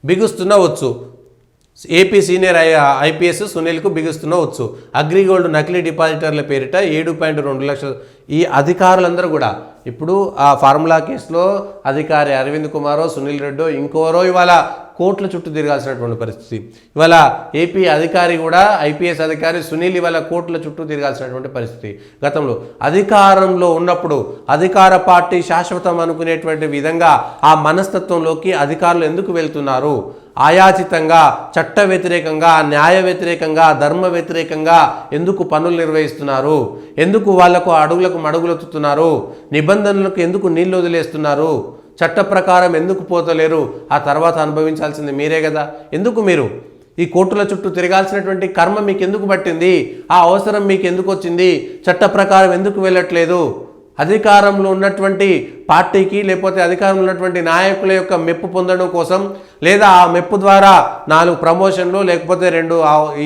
బిగుస్తున్న వచ్చు. AP senior IPS సునీల్కు బిగుస్తున్న వచ్చు. అగ్రిగోల్డ్ నకిలీ డిపాజిటర్ల పేరిట 7.2 లక్షలు. ఈ అధికారులందరూ కూడా ఇప్పుడు ఆ ఫార్ములా కేసులో అధికారి అరవింద్ కుమారో, సునీల్ రెడ్డో, ఇంకోరో ఇవాళ కోర్టుల చుట్టూ తిరగాల్సినటువంటి పరిస్థితి. ఇవాళ ఏపీ అధికారి కూడా, ఐపీఎస్ అధికారి సునీల్ ఇవాళ కోర్టుల చుట్టూ తిరగాల్సినటువంటి పరిస్థితి. గతంలో అధికారంలో ఉన్నప్పుడు అధికార పార్టీ శాశ్వతం అనుకునేటువంటి విధంగా ఆ మనస్తత్వంలోకి అధికారులు ఎందుకు వెళ్తున్నారు? ఆయాచితంగా, చట్ట వ్యతిరేకంగా, న్యాయ వ్యతిరేకంగా, ధర్మ వ్యతిరేకంగా ఎందుకు పనులు నిర్వహిస్తున్నారు? ఎందుకు వాళ్లకు అడుగులకు మడుగులొత్తుతున్నారు? నిబంధనలకు ఎందుకు నీళ్ళు వదిలేస్తున్నారు? చట్ట ప్రకారం ఎందుకు పోతలేరు? ఆ తర్వాత అనుభవించాల్సింది మీరే కదా. ఎందుకు మీరు ఈ కోర్టుల చుట్టూ తిరగాల్సినటువంటి కర్మ మీకు ఎందుకు పట్టింది? ఆ అవసరం మీకు ఎందుకు వచ్చింది? చట్ట ప్రకారం ఎందుకు వెళ్ళట్లేదు? అధికారంలో ఉన్నటువంటి పార్టీకి లేకపోతే అధికారంలో ఉన్నటువంటి నాయకుల యొక్క మెప్పు పొందడం కోసం, లేదా ఆ మెప్పు ద్వారా 4 ప్రమోషన్లు లేకపోతే 2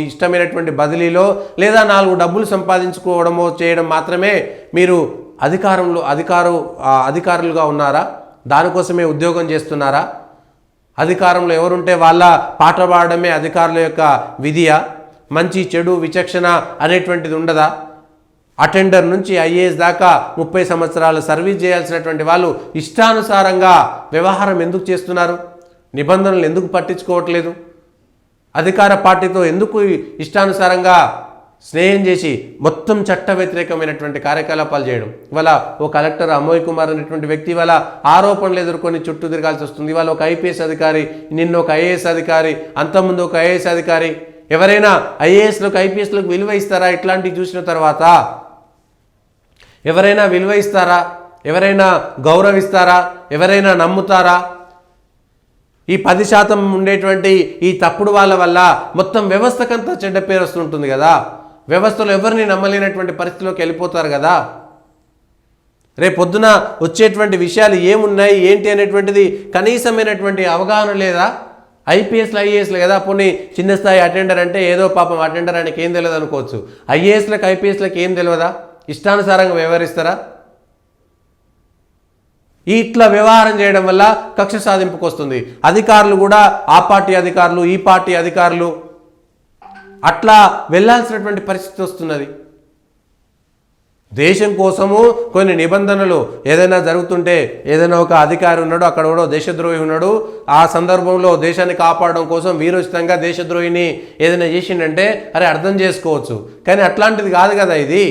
ఇష్టమైనటువంటి బదిలీలో, లేదా 4 డబ్బులు సంపాదించుకోవడమో చేయడం మాత్రమే మీరు అధికారులుగా ఉన్నారా? దానికోసమే ఉద్యోగం చేస్తున్నారా? అధికారంలో ఎవరుంటే వాళ్ళ పాట పాడడమే అధికారుల యొక్క విధియా? మంచి చెడు విచక్షణ అనేటువంటిది ఉండదా? అటెండర్ నుంచి ఐఏఎస్ దాకా 30 సంవత్సరాలు సర్వీస్ చేయాల్సినటువంటి వాళ్ళు ఇష్టానుసారంగా వ్యవహారం ఎందుకు చేస్తున్నారు? నిబంధనలు ఎందుకు పట్టించుకోవట్లేదు? అధికార పార్టీతో ఎందుకు ఇష్టానుసారంగా స్నేహం చేసి మొత్తం చట్ట వ్యతిరేకమైనటువంటి కార్యకలాపాలు చేయడం? ఇవాళ ఓ కలెక్టర్ అమోయ్ కుమార్ అనేటువంటి వ్యక్తి ఇవాళ ఆరోపణలు ఎదుర్కొని చుట్టూ తిరగాల్సి వస్తుంది. ఇవాళ ఒక ఐపీఎస్ అధికారి, నిన్న ఒక ఐఏఎస్ అధికారి, అంతకుముందు ఒక ఐఏఎస్ అధికారి. ఎవరైనా ఐఏఎస్లకు ఐపీఎస్లకు విలువ ఇస్తారా? ఇట్లాంటివి చూసిన తర్వాత ఎవరైనా విలువ ఇస్తారా? ఎవరైనా గౌరవిస్తారా? ఎవరైనా నమ్ముతారా? ఈ 10% ఉండేటువంటి ఈ తప్పుడు వాళ్ళ వల్ల మొత్తం వ్యవస్థకంతా చెడ్డ పేరు వస్తుంటుంది కదా. వ్యవస్థలో ఎవరిని నమ్మలేనటువంటి పరిస్థితిలోకి వెళ్ళిపోతారు కదా. రేపొద్దున వచ్చేటువంటి విషయాలు ఏమున్నాయి ఏంటి అనేటువంటిది కనీసమైనటువంటి అవగాహన లేదా? ఐపీఎస్లు ఐఏఎస్లు కదా, పోనీ చిన్న స్థాయి అటెండర్ అంటే ఏదో పాపం అటెండర్ ఆయనకి ఏం తెలియదు అనుకోవచ్చు. ఐఏఎస్లకు ఐపీఎస్లకు ఏం తెలియదా? ఇష్టానుసారంగా వ్యవహరిస్తారా? ఇట్లా వ్యవహారం చేయడం వల్ల కక్ష సాధింపుకు వస్తుంది. అధికారులు కూడా ఆ పార్టీ అధికారులు, ఈ పార్టీ అధికారులు అట్లా వెళ్ళాల్సినటువంటి పరిస్థితి వస్తున్నది. దేశం కోసము కొన్ని నిబంధనలు ఏదైనా జరుగుతుంటే, ఏదైనా ఒక అధికారి ఉన్నాడు, అక్కడ కూడా దేశద్రోహి ఉన్నాడు, ఆ సందర్భంలో దేశాన్ని కాపాడడం కోసం వీరోచితంగా దేశద్రోహిని ఏదైనా చేసిండంటే అరే అర్థం చేసుకోవచ్చు. కానీ అట్లాంటిది కాదు కదా ఇది.